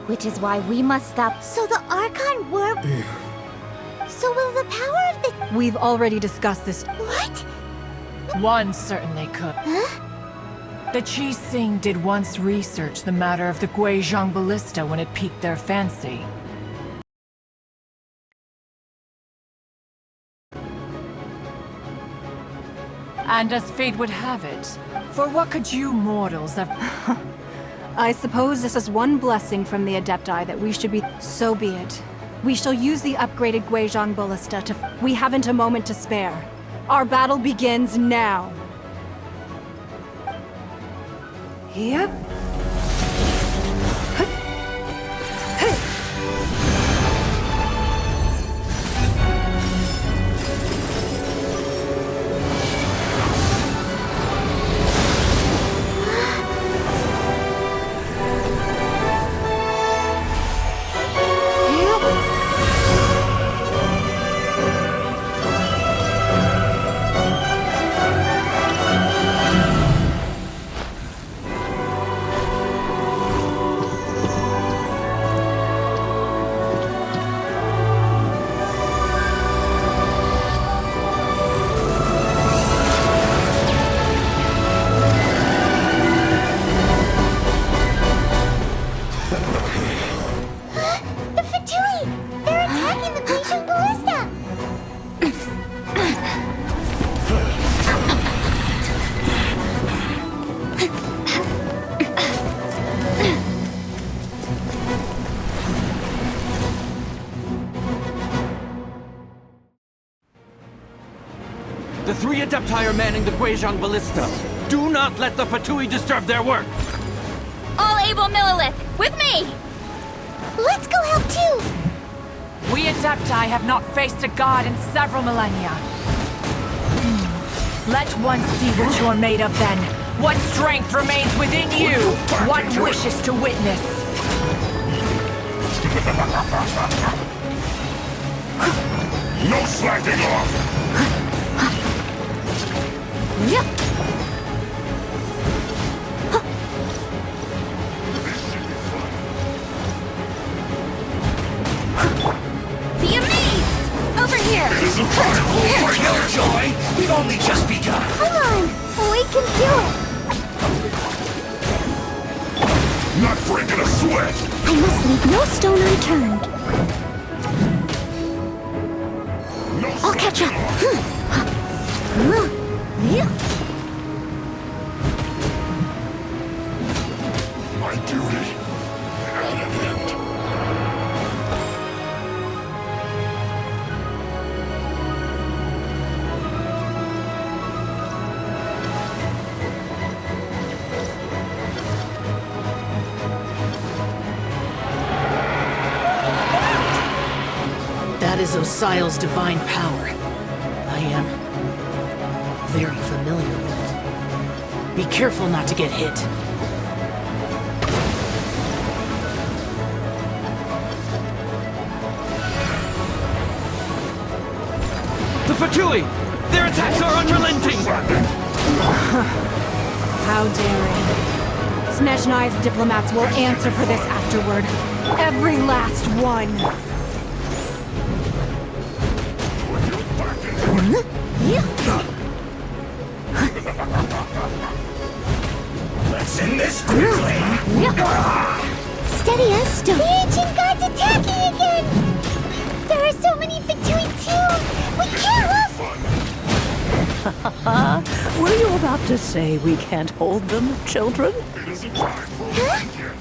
Which is why we must stop. So the Archon were... So will the power of the... We've already discussed this. What? One certainly could. Huh? The Qi Sing did once research the matter of the Guizhong ballista when it piqued their fancy. And as fate would have it, for what could you mortals have... I suppose this is one blessing from the Adepti that we should be... So be it. We shall use the upgraded Guizhong ballista to... We haven't a moment to spare. Our battle begins now. Yep. The three Adepti are manning the Guizhong ballista. Do not let the Fatui disturb their work! All able Millilith, with me! Let's go help too! We Adepti have not faced a god in several millennia. Let one see what you're made of then. What strength remains within you? What wishes to witness? No slacking off! Yep. Be amazed! Over here! It isn't time for your joy! We've only just begun! Come on! We can do it! Not breaking a sweat! I must leave no stone unturned. No I'll catch up. My duty at an end. That is Osial's divine power. I am very familiar with it. Be careful not to get hit. The Fatui! Their attacks are unrelenting! How daring. Snezhnai's diplomats will answer for this afterward. Every last one. Let's end this quickly! Steady as stone. The ancient god's attacking again! There are so many Fatui too! We can't Were you about to say we can't hold them, children? It isn't time for a fight yet.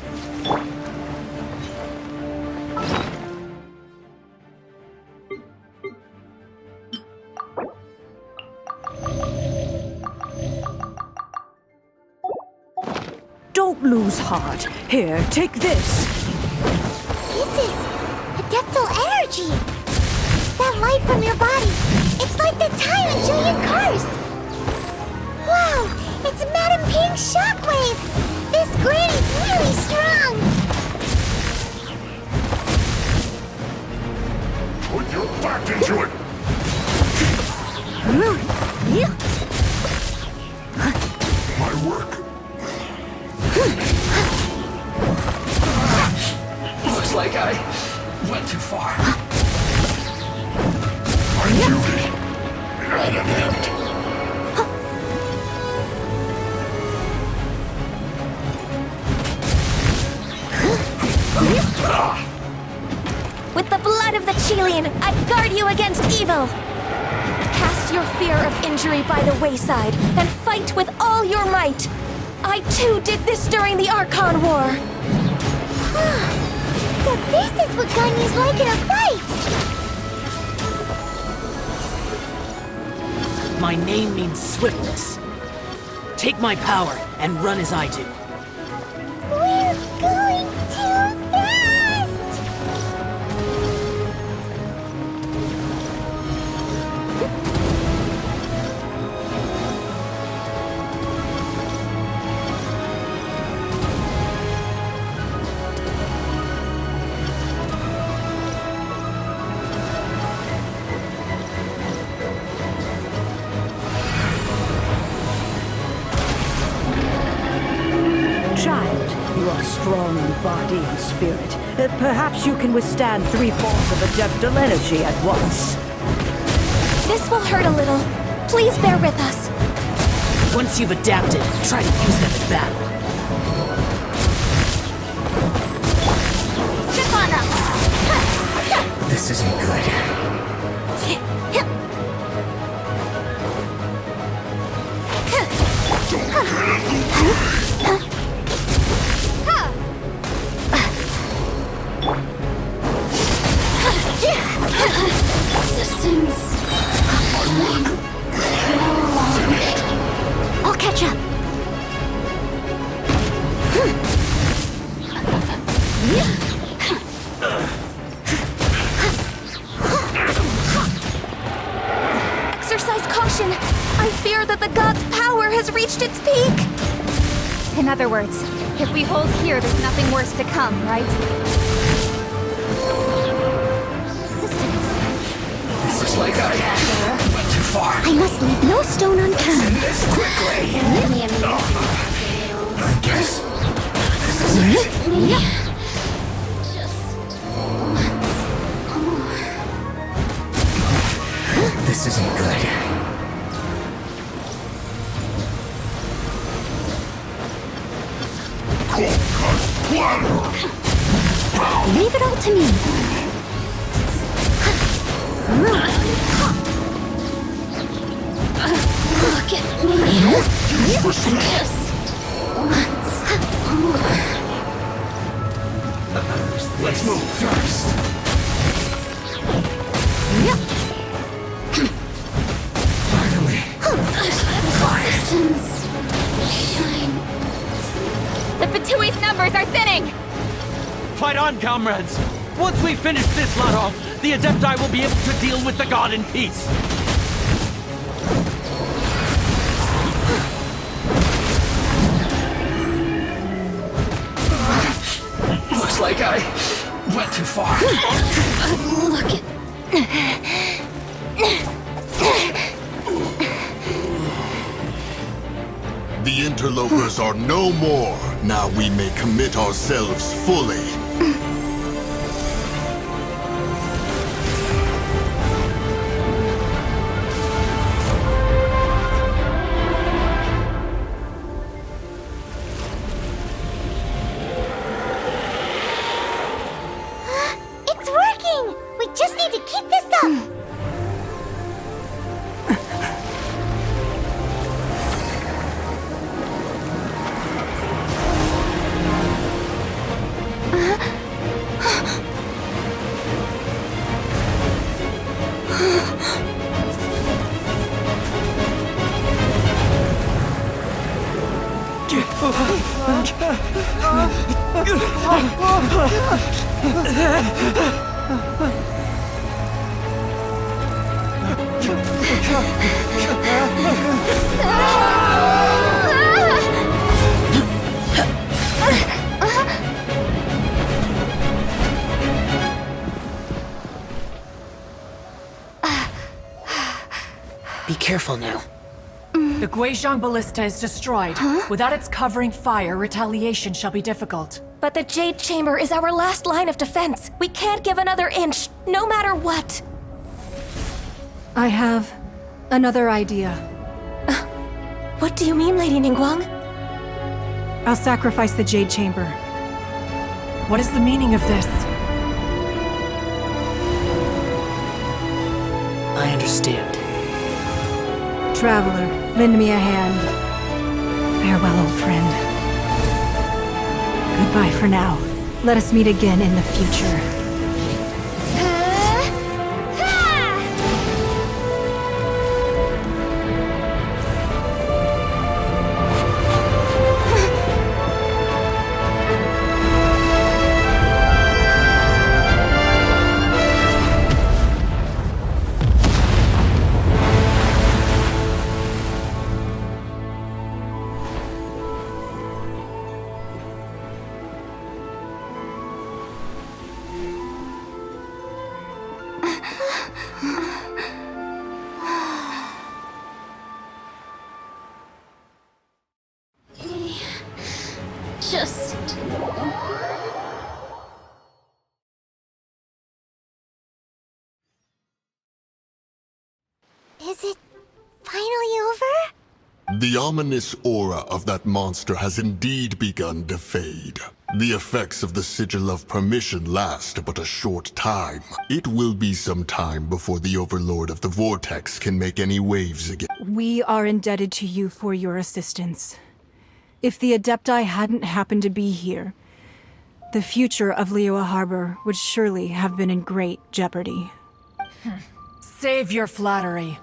Don't lose heart. Here, take this. This is adeptal energy! That light from your body, it's like the tyrant Julian Karst! Wow, it's Madame Ping's shockwave! This granny's really strong! Put your back into it! My work. like I went too far. My duty at an end. With the blood of the Chilean, I guard you against evil! Cast your fear of injury by the wayside, and fight with all your might! I too did this during the Archon War! So this is what Ganyu's like in a fight! My name means swiftness. Take my power and run as I do. We're going too fast! Child, you are strong in body and spirit. Perhaps you can withstand 3/4 of adeptal energy at once. This will hurt a little. Please bear with us. Once you've adapted, try to use them in battle. Chip on them! This isn't good. I'll catch up. Exercise caution. I fear that the god's power has reached its peak. In other words, if we hold here, there's nothing worse to come, right? This is like I went too far. I must leave no stone unturned. This quickly. I guess this is it. This isn't good. Leave it all to me. Look at me. Just once. Let's move first. Finally. The Fatui's numbers are thinning! Fight on, comrades! Once we finish this lot off, the Adepti will be able to deal with the god in peace! Looks like I went too far. Look at... The interlopers are no more. Now we may commit ourselves fully. It's working! We just need to keep this up! Be careful now. The Guizhong Ballista is destroyed. Without its covering fire, retaliation shall be difficult. But the Jade Chamber is our last line of defense. We can't give another inch, no matter what. I have another idea. What do you mean, Lady Ningguang? I'll sacrifice the Jade Chamber. What is the meaning of this? I understand. Traveler, lend me a hand. Farewell, old friend. Goodbye for now. Let us meet again in the future. Just... Is it finally over? The ominous aura of that monster has indeed begun to fade. The effects of the Sigil of Permission last but a short time. It will be some time before the Overlord of the Vortex can make any waves again. We are indebted to you for your assistance. If the Adepti hadn't happened to be here, the future of Liyue Harbor would surely have been in great jeopardy. Save your flattery.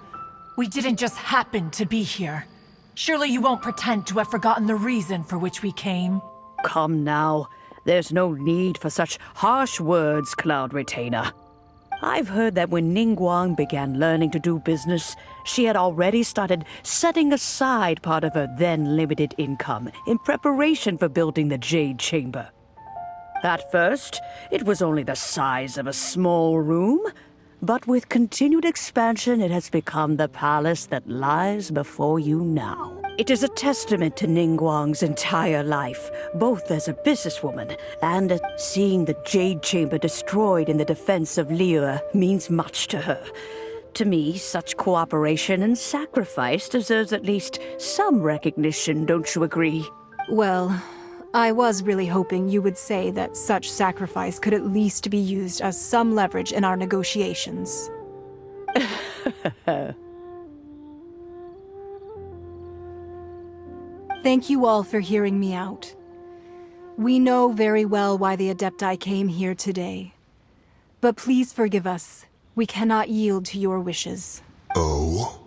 We didn't just happen to be here. Surely you won't pretend to have forgotten the reason for which we came. Come now. There's no need for such harsh words, Cloud Retainer. I've heard that when Ningguang began learning to do business, she had already started setting aside part of her then limited income in preparation for building the Jade Chamber. At first, it was only the size of a small room, but with continued expansion, it has become the palace that lies before you now. It is a testament to Ningguang's entire life, both as a businesswoman and seeing the Jade Chamber destroyed in the defense of Liyue means much to her. To me, such cooperation and sacrifice deserves at least some recognition, don't you agree? Well, I was really hoping you would say that such sacrifice could at least be used as some leverage in our negotiations. Thank you all for hearing me out. We know very well why the Adepti came here today. But please forgive us. We cannot yield to your wishes. Oh?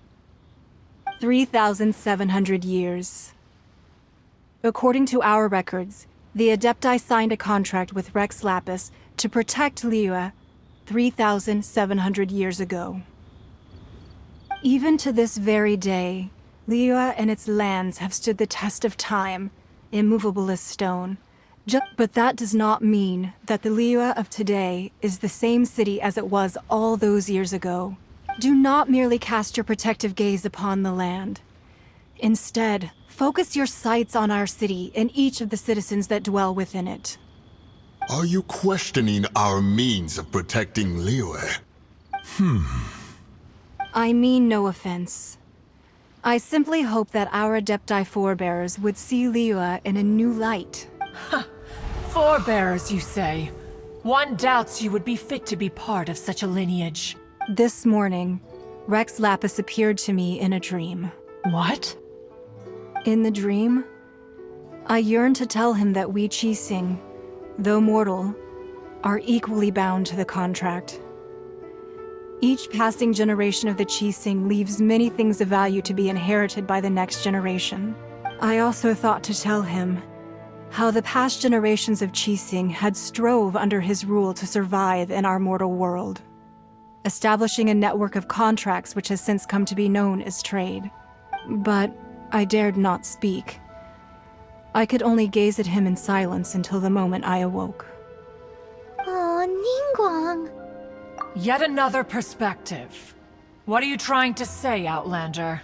3,700 years. According to our records, the Adepti signed a contract with Rex Lapis to protect Liyue 3,700 years ago. Even to this very day, Liyue and its lands have stood the test of time, immovable as stone. But that does not mean that the Liyue of today is the same city as it was all those years ago. Do not merely cast your protective gaze upon the land. Instead, focus your sights on our city and each of the citizens that dwell within it. Are you questioning our means of protecting Liyue? I mean no offense. I simply hope that our Adepti forebears would see Liyue in a new light. Forebears, you say? One doubts you would be fit to be part of such a lineage. This morning, Rex Lapis appeared to me in a dream. What? In the dream, I yearned to tell him that we Qixing, though mortal, are equally bound to the contract. Each passing generation of the Qixing leaves many things of value to be inherited by the next generation. I also thought to tell him how the past generations of Qixing had strove under his rule to survive in our mortal world, establishing a network of contracts which has since come to be known as trade. But I dared not speak. I could only gaze at him in silence until the moment I awoke. Oh, Ningguang. Yet another perspective. What are you trying to say, Outlander?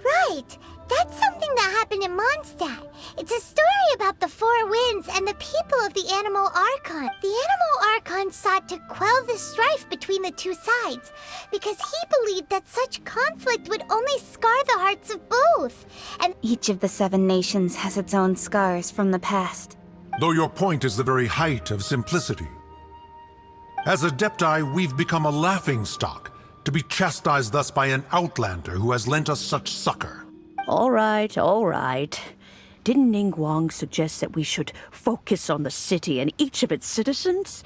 Right! That's something that happened in Mondstadt. It's a story about the Four Winds and the people of the Animal Archon. The Animal Archon sought to quell the strife between the two sides because he believed that such conflict would only scar the hearts of both. And Each of the 7 nations has its own scars from the past. Though your point is the very height of simplicity. As Adepti, we've become a laughingstock, to be chastised thus by an outlander who has lent us such succor. All right, all right. Didn't Ningguang suggest that we should focus on the city and each of its citizens?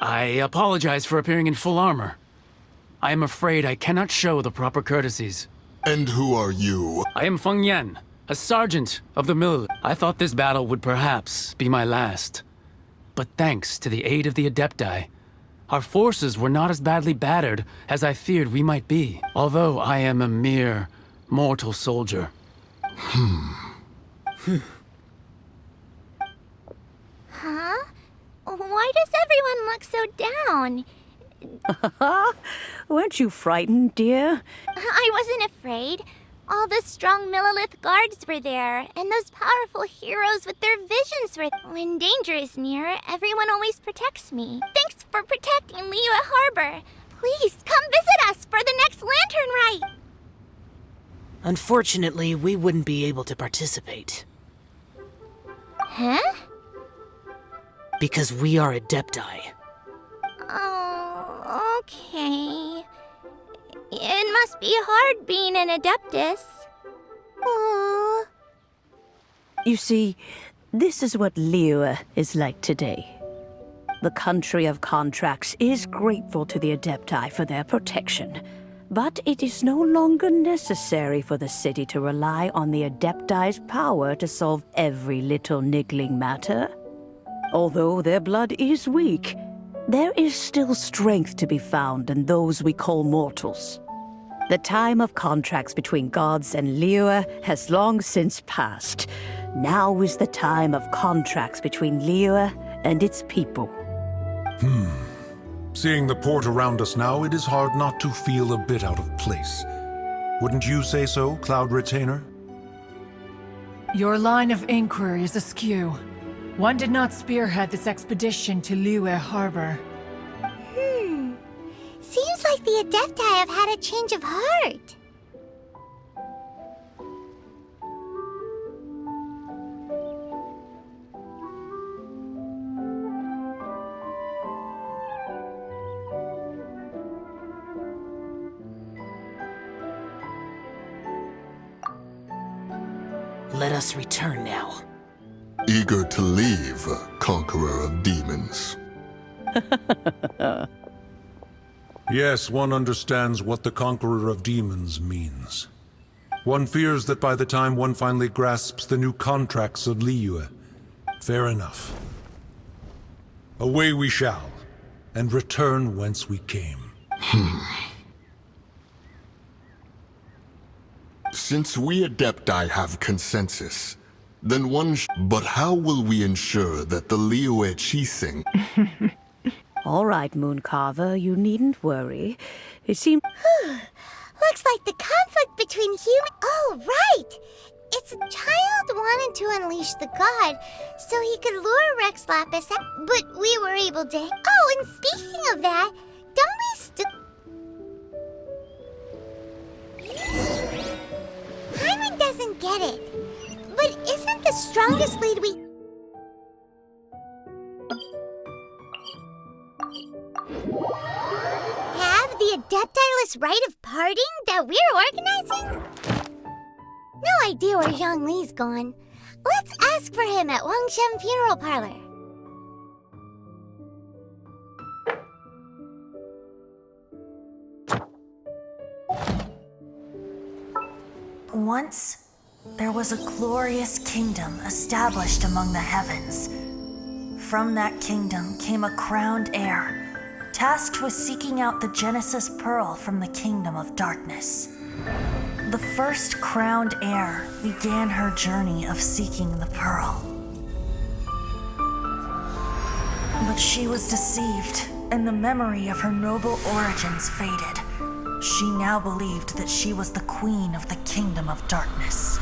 I apologize for appearing in full armor. I am afraid I cannot show the proper courtesies. And who are you? I am Feng Yan, a sergeant of the mill. I thought this battle would perhaps be my last. But thanks to the aid of the Adepti, our forces were not as badly battered as I feared we might be, although I am a mere mortal soldier. Huh? Why does everyone look so down? Weren't you frightened, dear? I wasn't afraid. All the strong Millilith guards were there, and those powerful heroes with their visions were there. When danger is near, everyone always protects me. Thanks for protecting Liyue Harbor. Please, come visit us for the next lantern rite. Unfortunately, we wouldn't be able to participate. Huh? Because we are Adepti. Oh, okay. It must be hard being an Adeptus. Aww. You see, this is what Liyue is like today. The country of contracts is grateful to the Adepti for their protection, but it is no longer necessary for the city to rely on the Adepti's power to solve every little niggling matter. Although their blood is weak, there is still strength to be found in those we call mortals. The time of contracts between gods and Liyue has long since passed. Now is the time of contracts between Liyue and its people. Seeing the port around us now, it is hard not to feel a bit out of place. Wouldn't you say so, Cloud Retainer? Your line of inquiry is askew. One did not spearhead this expedition to Liyue Harbor. Seems like the Adepti have had a change of heart. Let us return now. Eager to leave, conqueror of demons. Yes, one understands what the Conqueror of Demons means. One fears that by the time one finally grasps the new contracts of Liyue, fair enough. Away we shall, and return whence we came. Since we Adepti have consensus, then but how will we ensure that the Liyue Chising... All right, Mooncarver, you needn't worry. It seems... Looks like the conflict between human... Oh, right! Its child wanted to unleash the god, so he could lure Rex Lapis out, but we were able to... Oh, and speaking of that, don't we Hyman doesn't get it, but isn't the strongest lead we... Have the Adeptiless rite of parting that we're organizing? No idea where Zhongli's gone. Let's ask for him at Wangshen Funeral Parlor. Once, there was a glorious kingdom established among the heavens. From that kingdom came a crowned heir, tasked with seeking out the Genesis Pearl from the kingdom of darkness. The first crowned heir began her journey of seeking the pearl. But she was deceived, and the memory of her noble origins faded. She now believed that she was the queen of the Kingdom of Darkness.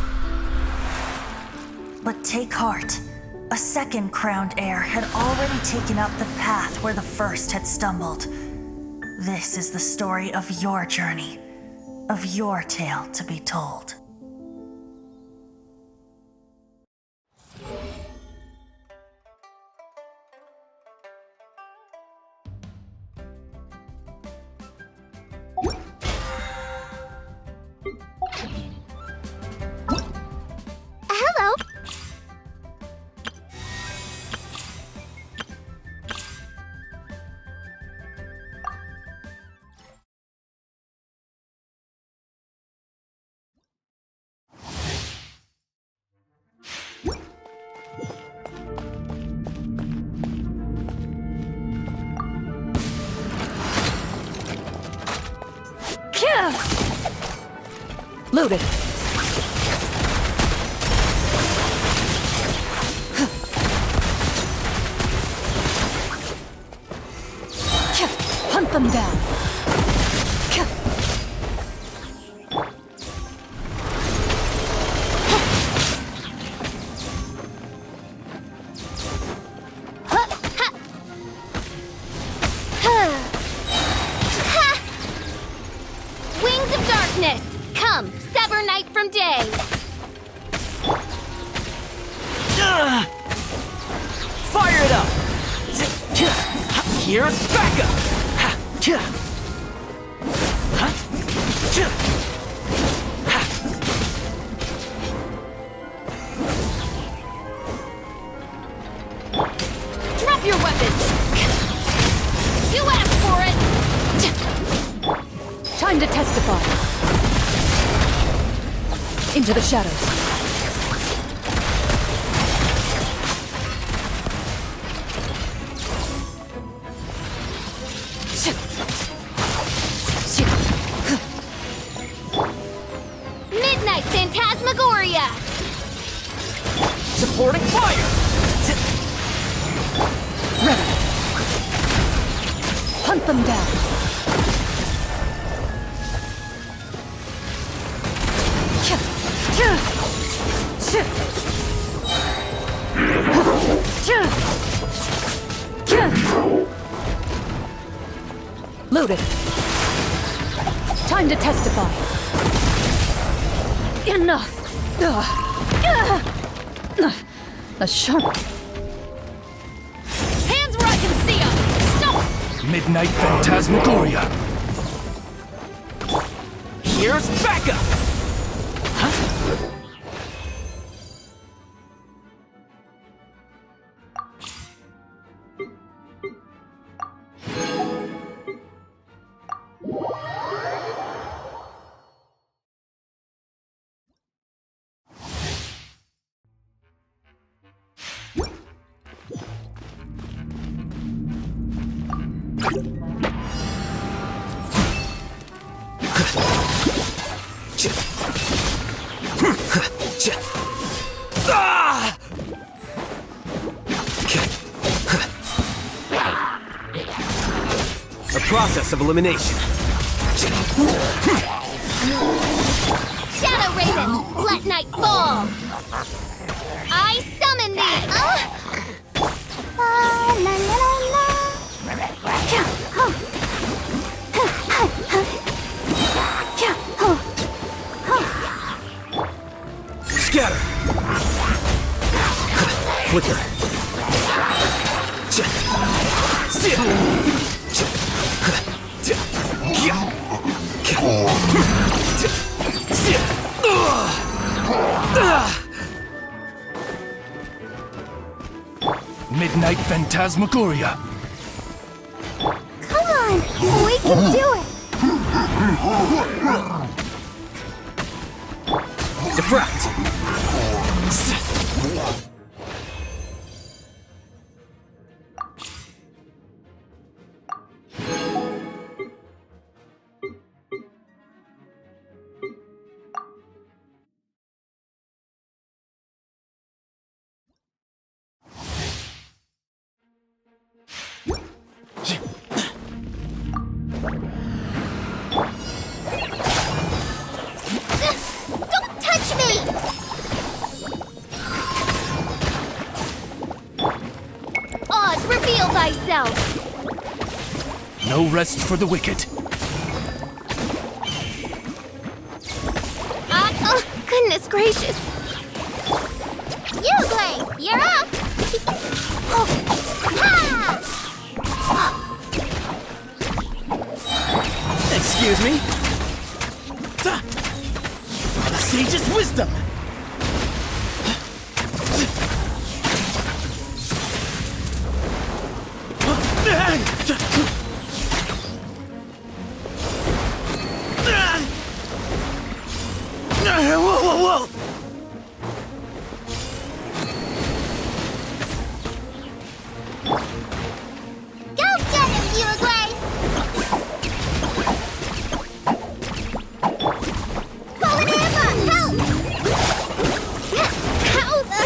But take heart. A second crowned heir had already taken up the path where the first had stumbled. This is the story of your journey, of your tale to be told. Hello. Loaded. Hunt them down. Wings of darkness, come, sever night from day. Fire it up! Here's backup! Drop your weapons. You asked for it. Time to testify. Into the shadows. Midnight Phantasmagoria. Supporting fire! Ready. Hunt them down. Loaded. Time to testify. Enough. A sharp. Hands where I can see them. Stop. Midnight Phantasmagoria. Here's backup! A process of elimination. Shadow Raven, let night fall. I summon thee. La, la, la, la. Scatter. Flicker. Midnight Phantasmagoria. Come on, we can do it. Diffract. reveal thyself! No rest for the wicked. Oh, goodness gracious! Liyue, you're up! Oh. Ha! Excuse me? The sage's wisdom! Whoa! Go get him, Liyue! Calling Emma! Help! How the...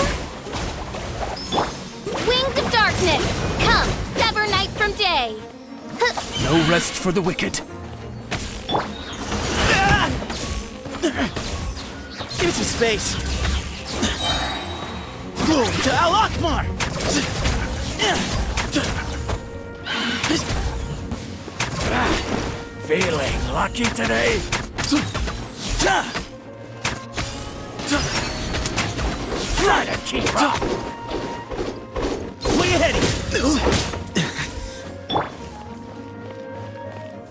Wings of darkness! Come, sever night from day! No rest for the wicked. Give me some space. Glory to Al-Akmar! Feeling lucky today? Try to keep up! Where you heading?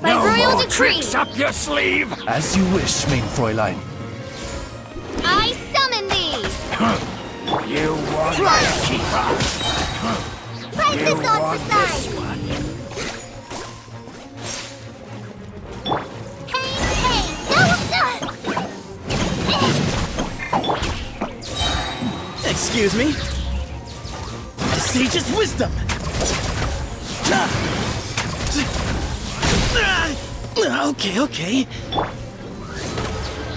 By royal decree! Tricks up your sleeve! As you wish, main Fräulein. I summon thee! You want to keep up! Place this on for size! Hey! No! Excuse me? The sage's wisdom! Okay.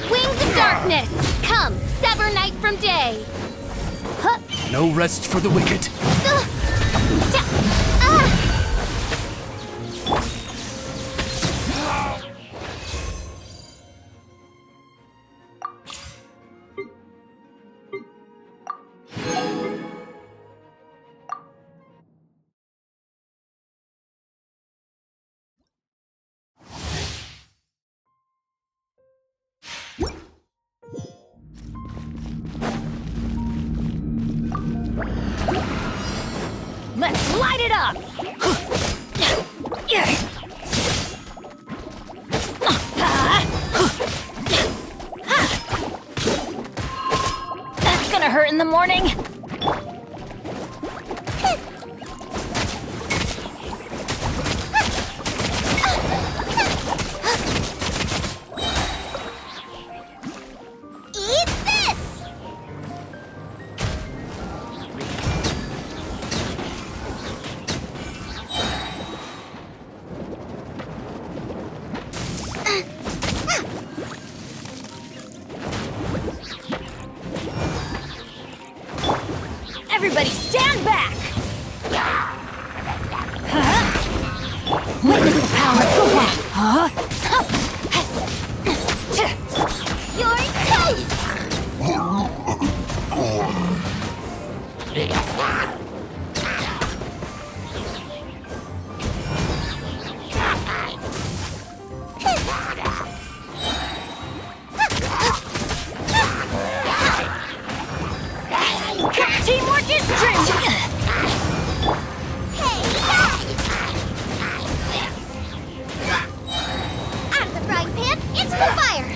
Wings of darkness! Come, sever night from day! No rest for the wicked. Let's light it up! That's gonna hurt in the morning. Eat this! Everybody stand back! Witness the power of the one! Your toast! Teamwork is strength! Out of the frying pan, into the fire!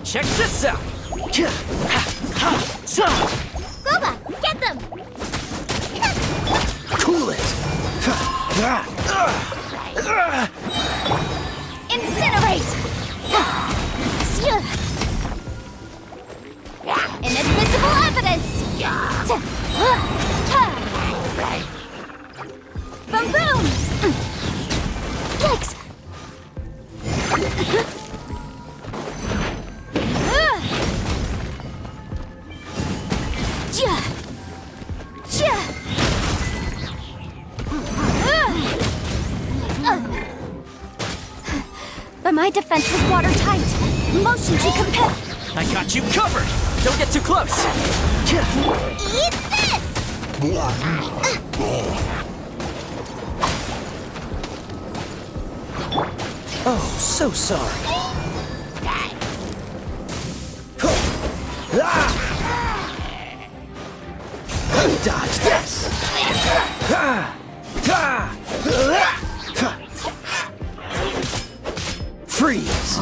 Check this out! Boba, get them! Cool it! Incinerate! Inadmissible evidence! Boom boom! Yikes! defense was watertight. Motion to compel. I got you covered! Don't get too close! Eat this! Oh, so sorry. Dodge this! Freeze!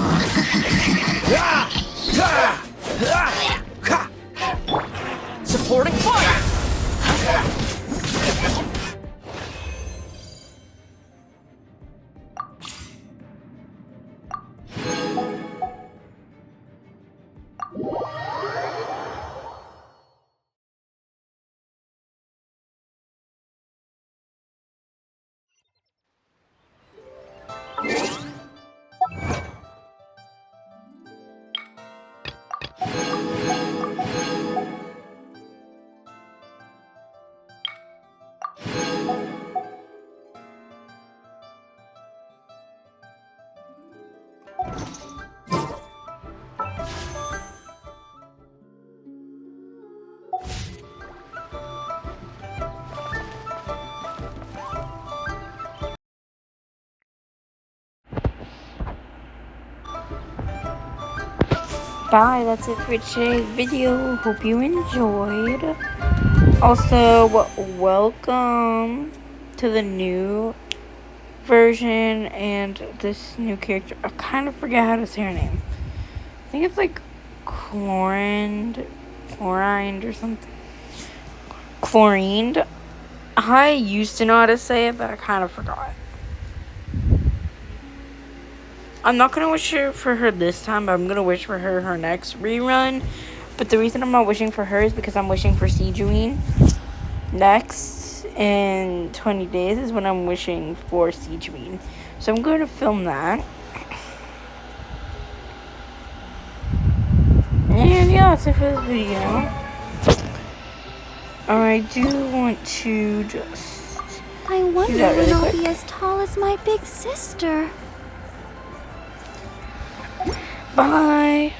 Supporting fire! Bye, that's it for today's video. Hope you enjoyed. Also, welcome to the new version and this new character. I kind of forget how to say her name. I think it's like Chlorined or something. Chlorined. I used to know how to say it, but I kind of forgot. I'm not going to wish for her this time, but I'm going to wish for her next rerun. But the reason I'm not wishing for her is because I'm wishing for Sijuin. Next, in 20 days, is when I'm wishing for Sijuin. So I'm going to film that. And yeah, that's it for this video. I do want to just... I wonder that really when I'll quick. be as tall as my big sister. Bye.